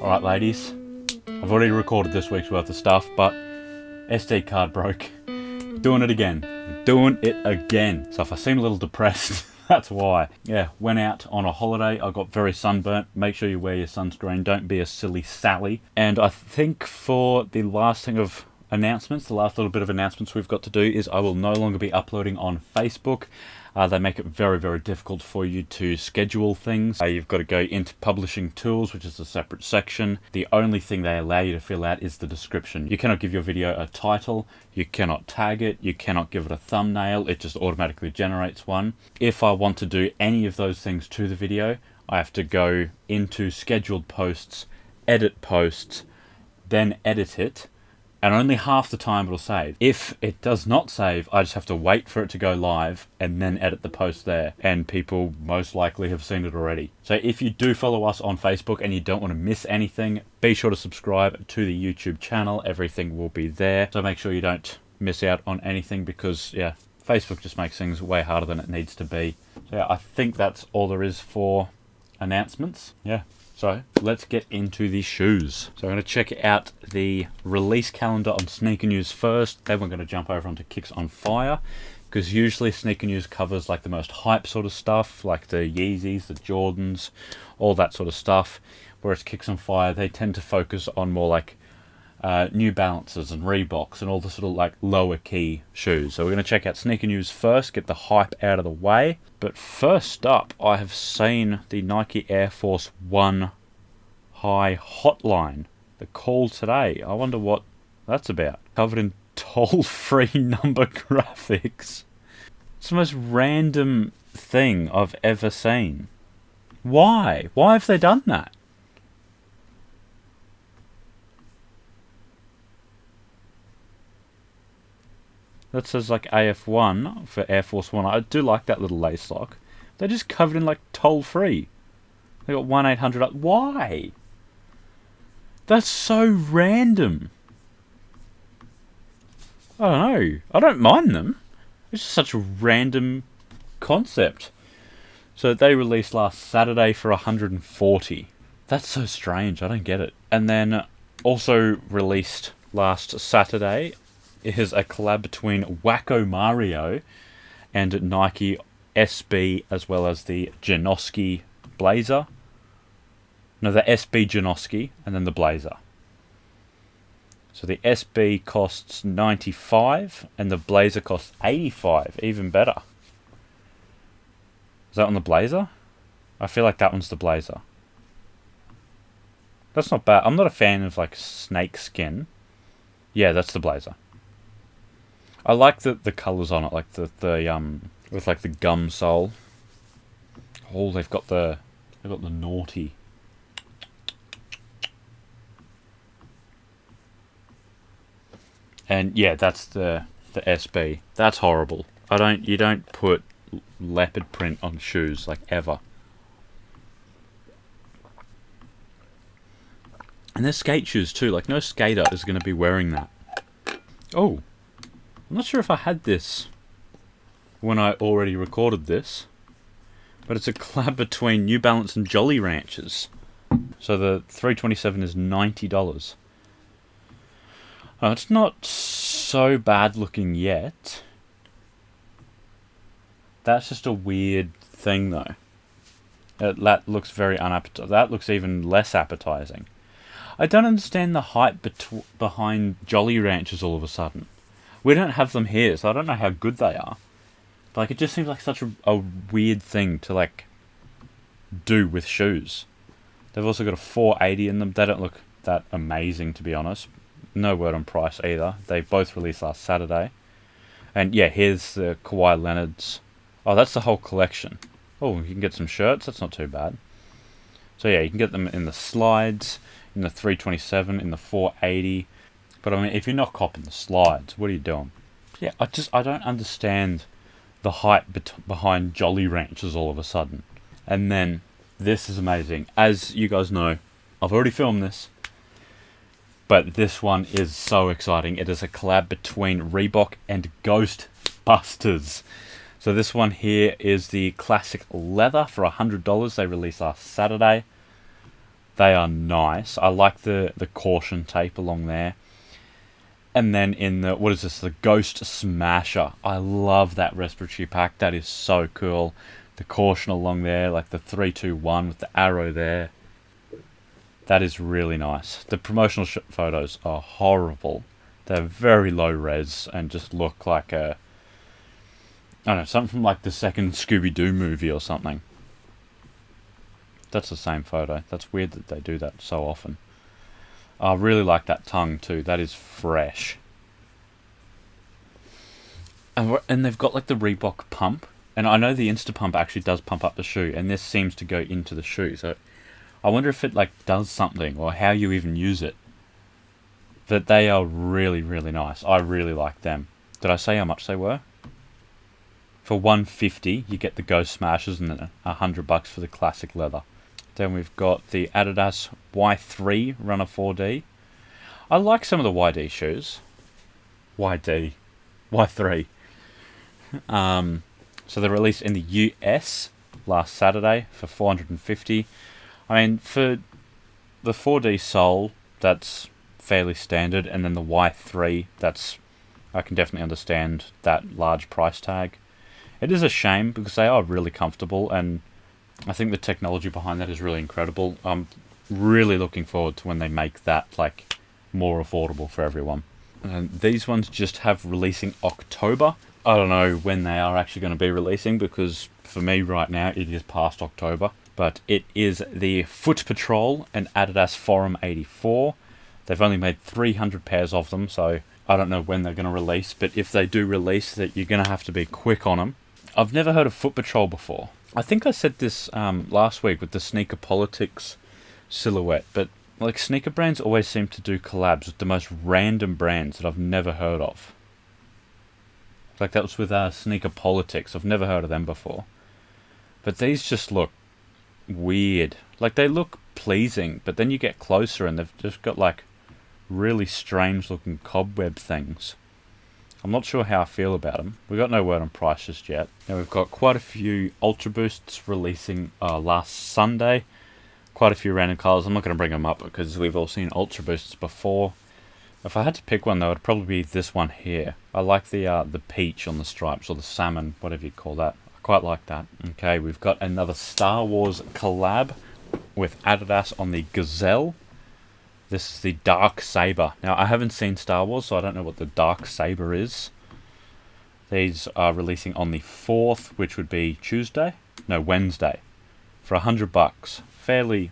Alright ladies, I've already recorded this week's worth of stuff, but SD card broke. Doing it again. So if I seem a little depressed, that's why. Yeah, went out on a holiday, I got very sunburnt. Make sure you wear your sunscreen, don't be a silly Sally. And I think for the last thing of announcements, the last little bit of announcements we've got to do is I will no longer be uploading on Facebook. They make it very, very difficult for you to schedule things. You've got to go into publishing tools, which is a separate section. The only thing they allow you to fill out is the description. You cannot give your video a title, you cannot tag it, you cannot give it a thumbnail, it just automatically generates one. If I want to do any of those things to the video, I have to go into scheduled posts, edit posts, then edit it, and only half the time it'll save. If it does not save, I just have to wait for it to go live and then edit the post there, and people most likely have seen it already. So if you do follow us on Facebook and you don't want to miss anything, be sure to subscribe to the YouTube channel. Everything will be there, so make sure you don't miss out on anything, because yeah, Facebook just makes things way harder than it needs to be. So yeah, I think that's all there is for announcements. Yeah. So let's get into the shoes. So I'm going to check out the release calendar on Sneaker News first. Then we're going to jump over onto Kicks on Fire, because usually Sneaker News covers like the most hype sort of stuff, like the Yeezys, the Jordans, all that sort of stuff. Whereas Kicks on Fire, they tend to focus on more like New Balances and Reeboks and all the sort of like lower key shoes. So we're going to check out Sneaker News first, get the hype out of the way. But first up, I have seen the Nike Air Force 1 High Hotline. The call today. I wonder what that's about. Covered in toll-free number graphics. It's the most random thing I've ever seen. Why? Why have they done that? That says like AF1 for Air Force 1. I do like that little lace lock. They're just covered in like toll-free. They got 1-800 up. Why? That's so random. I don't know. I don't mind them. It's just such a random concept. So they released last Saturday for 140. That's so strange. I don't get it. And then also released last Saturday is a collab between Wacko Mario and Nike SB, as well as the Janoski Blazer. No, the SB Janoski and then the Blazer. So the SB costs $95 and the Blazer costs $85. Even better. Is that on the Blazer? I feel like that one's the Blazer. That's not bad. I'm not a fan of like snake skin. Yeah, that's the Blazer. I like the colours on it, like the with like the gum sole. Oh, they've got the naughty. And yeah, that's the SB. That's horrible. You don't put leopard print on shoes, like, ever. And they're skate shoes too. Like, no skater is going to be wearing that. Oh, I'm not sure if I had this when I already recorded this, but it's a collab between New Balance and Jolly Ranchers. So the 327 is $90. It's not so bad looking yet. That's just a weird thing though. That looks very unappetizing. That looks even less appetizing. I don't understand the hype behind Jolly Ranchers all of a sudden. We don't have them here, so I don't know how good they are. But like, it just seems like such a weird thing to like do with shoes. They've also got a 480 in them. They don't look that amazing, to be honest. No word on price either. They both released last Saturday. And yeah, here's the Kawhi Leonard's. Oh, that's the whole collection. Oh, you can get some shirts. That's not too bad. So yeah, you can get them in the slides, in the 327, in the 480. But I mean, if you're not copping the slides, what are you doing? Yeah, I don't understand the hype behind Jolly Ranchers all of a sudden. And then, this is amazing. As you guys know, I've already filmed this, but this one is so exciting. It is a collab between Reebok and Ghostbusters. So this one here is the classic leather for $100. They released last Saturday. They are nice. I like the caution tape along there. And then in the, what is this, the Ghost Smasher. I love that respiratory pack. That is so cool. The caution along there, like the 3-2-1 with the arrow there. That is really nice. The promotional photos are horrible. They're very low res and just look like a, I don't know, something from like the second Scooby-Doo movie or something. That's the same photo. That's weird that they do that so often. I really like that tongue too. That is fresh. And they've got like the Reebok pump. And I know the Insta Pump actually does pump up the shoe. And this seems to go into the shoe. So I wonder if it like does something or how you even use it. But they are really, really nice. I really like them. Did I say how much they were? For $150, you get the Ghost Smashers and then $100 for the classic leather. Then we've got the Adidas Y3 Runner 4D. I like some of the YD shoes. YD. Y3. So they released in the US last Saturday for $450. I mean, for the 4D sole, that's fairly standard. And then the Y3, that's, I can definitely understand that large price tag. It is a shame because they are really comfortable, and I think the technology behind that is really incredible. I'm really looking forward to when they make that like more affordable for everyone. And these ones just have releasing October. I don't know when they are actually going to be releasing because for me right now it is past October. But it is the Foot Patrol and Adidas Forum 84. They've only made 300 pairs of them, so I don't know when they're going to release. But if they do release, that you're going to have to be quick on them. I've never heard of Foot Patrol before. I think I said this last week with the Sneaker Politics silhouette, but like sneaker brands always seem to do collabs with the most random brands that I've never heard of. Like that was with Sneaker Politics. I've never heard of them before. But these just look weird. Like they look pleasing, but then you get closer and they've just got like really strange looking cobweb things. I'm not sure how I feel about them. We've got no word on price just yet. Now we've got quite a few Ultra Boosts releasing last Sunday. Quite a few random colours. I'm not going to bring them up because we've all seen Ultra Boosts before. If I had to pick one though, it'd probably be this one here. I like the peach on the stripes, or the salmon, whatever you call that. I quite like that. Okay, we've got another Star Wars collab with Adidas on the Gazelle. This is the Dark Saber. Now, I haven't seen Star Wars, so I don't know what the Dark Saber is. These are releasing on the 4th, which would be Wednesday, for $100. Fairly,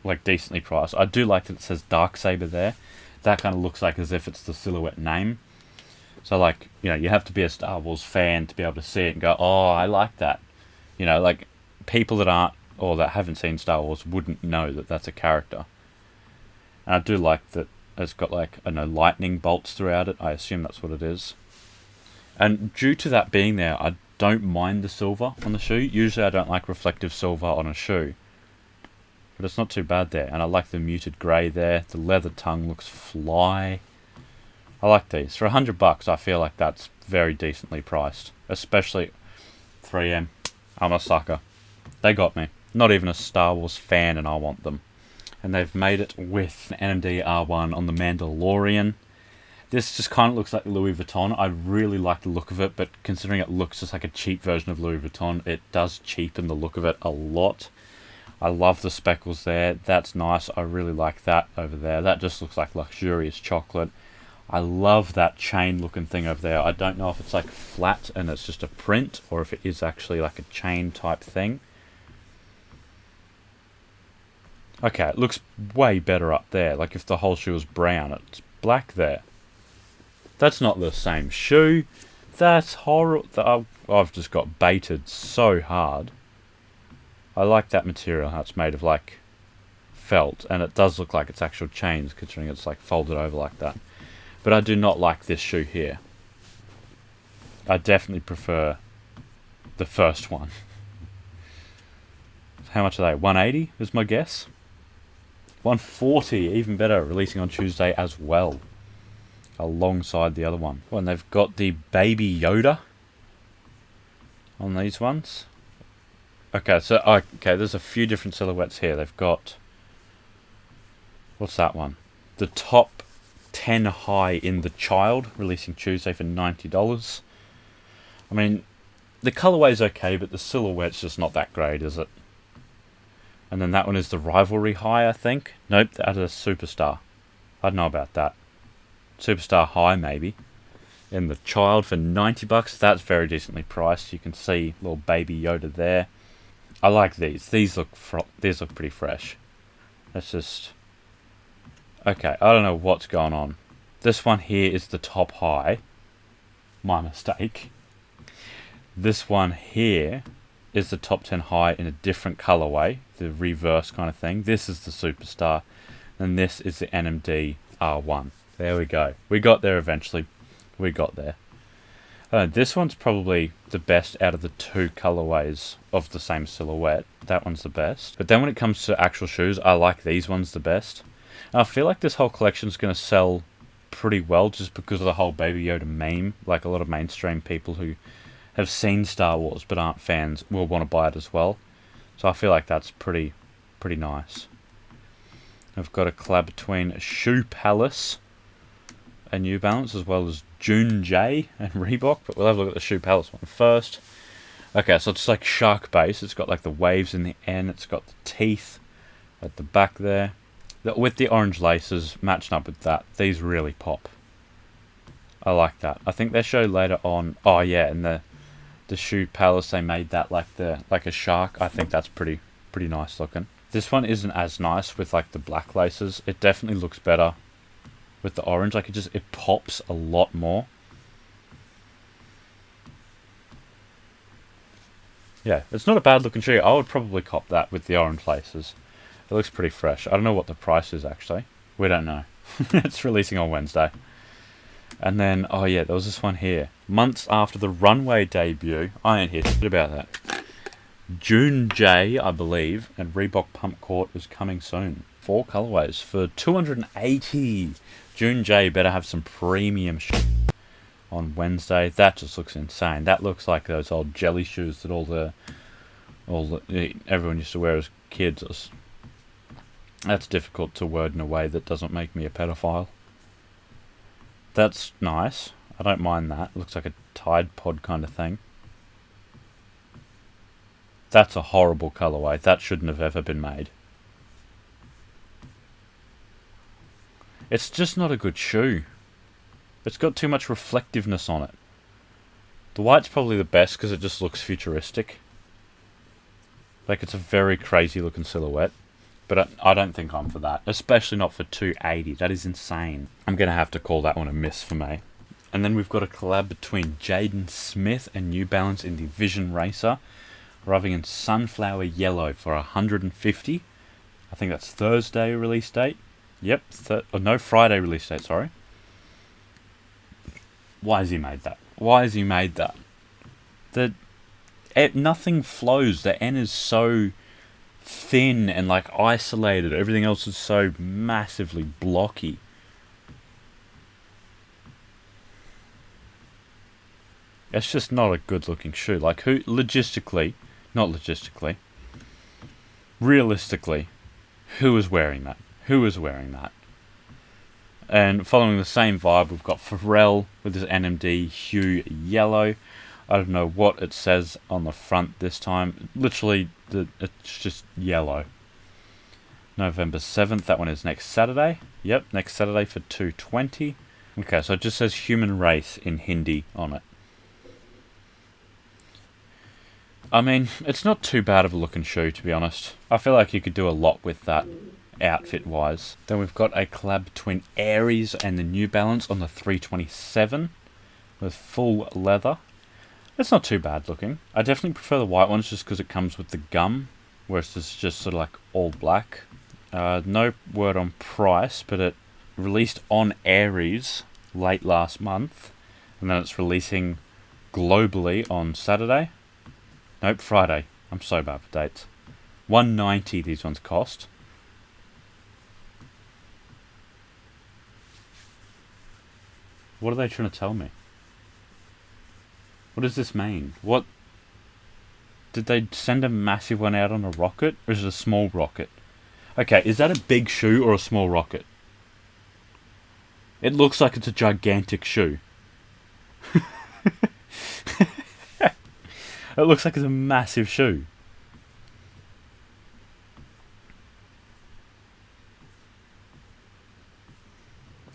like, decently priced. I do like that it says Dark Saber there. That kind of looks like as if it's the silhouette name. So, like, you know, you have to be a Star Wars fan to be able to see it and go, oh, I like that. You know, like, people that aren't, or that haven't seen Star Wars wouldn't know that that's a character. And I do like that it's got like, I know, lightning bolts throughout it. I assume that's what it is. And due to that being there, I don't mind the silver on the shoe. Usually I don't like reflective silver on a shoe. But it's not too bad there. And I like the muted grey there. The leather tongue looks fly. I like these. For $100, I feel like that's very decently priced. Especially 3M. I'm a sucker. They got me. Not even a Star Wars fan and I want them. And they've made it with an NMD R1 on the Mandalorian. This just kind of looks like Louis Vuitton. I really like the look of it, but considering it looks just like a cheap version of Louis Vuitton, it does cheapen the look of it a lot. I love the speckles there. That's nice. I really like that over there. That just looks like luxurious chocolate. I love that chain looking thing over there. I don't know if it's like flat and it's just a print, or if it is actually like a chain type thing. Okay, it looks way better up there. Like if the whole shoe was brown, it's black there. That's not the same shoe. That's horrible. I've just got baited so hard. I like that material, how it's made of like felt, and it does look like it's actual chains considering it's like folded over like that. But I do not like this shoe here. I definitely prefer the first one. How much are they? 180 is my guess. 140, even better, releasing on Tuesday as well, alongside the other one. Oh, and they've got the Baby Yoda on these ones. Okay, so there's a few different silhouettes here. They've got What's that one? The top 10 high in the child, releasing Tuesday for $90. I mean, the colorway's okay, but the silhouette's just not that great, is it? And then that one is the rivalry high, I think. Nope, that is a superstar. I don't know about that. Superstar high, maybe. In the child for $90. That's very decently priced. You can see little baby Yoda there. I like these. These look pretty fresh. That's just... Okay, I don't know what's going on. This one here is the top high. My mistake. This one here is the top 10 high in a different colorway. The reverse kind of thing. This is the superstar. And this is the NMD R1. There we go. We got there eventually. We got there. This one's probably the best out of the two colorways of the same silhouette. That one's the best. But then when it comes to actual shoes, I like these ones the best. And I feel like this whole collection's going to sell pretty well just because of the whole Baby Yoda meme. Like a lot of mainstream people who have seen Star Wars but aren't fans will want to buy it as well. So I feel like that's pretty nice. I've got a collab between Shoe Palace and New Balance, as well as Juun J and Reebok, but we'll have a look at the Shoe Palace one first. Okay, so it's like shark base. It's got like the waves in the end. It's got the teeth at the back there. With the orange laces matching up with that, these really pop. I like that. I think they show later on. Oh yeah, and the Shoe Palace, they made that like a shark. I think that's pretty nice looking. This one isn't as nice with like the black laces. It definitely looks better with the orange. Like it pops a lot more. Yeah, it's not a bad looking shoe. I would probably cop that with the orange laces. It looks pretty fresh. I don't know what the price is actually. We don't know. It's releasing on Wednesday. And then, oh yeah, there was this one here. Months after the runway debut. I ain't here about that. Juun J, I believe, and Reebok Pump Court is coming soon. 4 colorways for $280. Juun J better have some premium shit on Wednesday. That just looks insane. That looks like those old jelly shoes that everyone used to wear as kids. That's difficult to word in a way that doesn't make me a pedophile. That's nice. I don't mind that. It looks like a Tide Pod kind of thing. That's a horrible colorway. That shouldn't have ever been made. It's just not a good shoe. It's got too much reflectiveness on it. The white's probably the best because it just looks futuristic. Like it's a very crazy looking silhouette. But I don't think I'm for that. Especially not for $280. That is insane. I'm going to have to call that one a miss for me. And then we've got a collab between Jaden Smith and New Balance in the Vision Racer. Arriving in sunflower yellow for $150. I think that's Thursday release date. Yep. No, Friday release date, sorry. Why has he made that? Why has he made that? Nothing flows. The N is so thin and like isolated. Everything else is so massively blocky. It's just not a good looking shoe. Like realistically, who is wearing that? Who is wearing that? And following the same vibe, we've got Pharrell with his NMD hue yellow. I don't know what it says on the front this time. Literally, it's just yellow. November 7th, that one is next Saturday. Yep, next Saturday for $220. Okay, so it just says human race in Hindi on it. I mean, it's not too bad of a looking shoe, to be honest. I feel like you could do a lot with that, outfit-wise. Then we've got a collab between Aries and the New Balance on the 327 with full leather. It's not too bad looking. I definitely prefer the white ones just because it comes with the gum, whereas this is just sort of like all black. No word on price, but it released on Aries late last month, and then it's releasing globally on Saturday. Nope, Friday. I'm so bad for dates. $190 these ones cost. What are they trying to tell me? What does this mean? What? Did they send a massive one out on a rocket? Or is it a small rocket? Okay, is that a big shoe or a small rocket? It looks like it's a gigantic shoe. It looks like it's a massive shoe.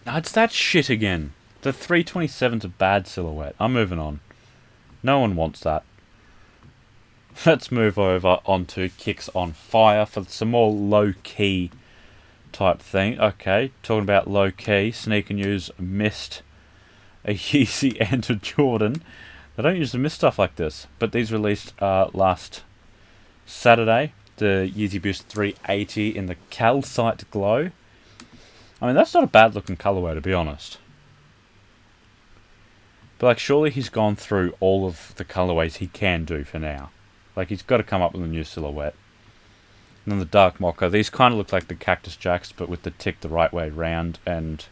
Oh, it's that shit again. The 327's a bad silhouette. I'm moving on. No one wants that. Let's move over onto Kicks on Fire for some more low-key type thing. Okay, talking about low-key, Sneaker News missed a Yeezy and a Jordan. They don't usually miss stuff like this, but these released last Saturday. The Yeezy Boost 380 in the calcite glow. I mean, that's not a bad looking colourway, to be honest. But like, surely he's gone through all of the colourways he can do for now. Like, he's got to come up with a new silhouette. And then the Dark Mocha. These kind of look like the Cactus Jacks, but with the tick the right way round. And,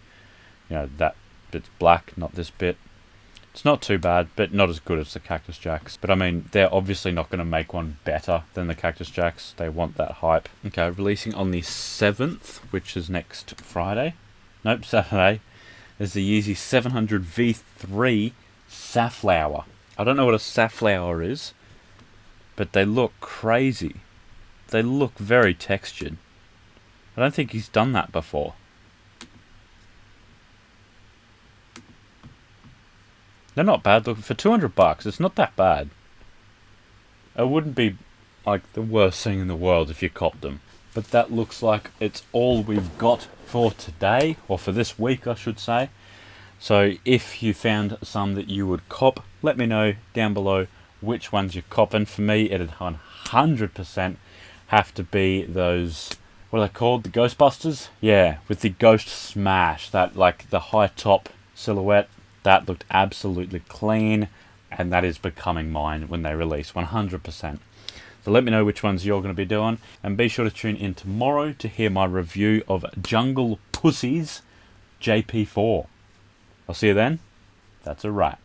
you know, that bit's black, not this bit. It's not too bad, but not as good as the Cactus Jacks. But I mean, they're obviously not going to make one better than the Cactus Jacks. They want that hype. Okay, releasing on the 7th, which is next Friday. Nope, Saturday. There's the Yeezy 700 V3 Safflower. I don't know what a safflower is, but they look crazy. They look very textured. I don't think he's done that before. They're not bad looking. For $200, it's not that bad. It wouldn't be like the worst thing in the world if you copped them. But that looks like it's all we've got for today, or for this week I should say. So if you found some that you would cop, let me know down below which ones you're copping. For me, it'd 100% have to be those, what are they called? The Ghostbusters? Yeah, with the Ghost Smash. That, like, the high top silhouette. That looked absolutely clean, and that is becoming mine when they release, 100%. So let me know which ones you're going to be doing, and be sure to tune in tomorrow to hear my review of Jungle Pussy's JP4. I'll see you then. That's a wrap.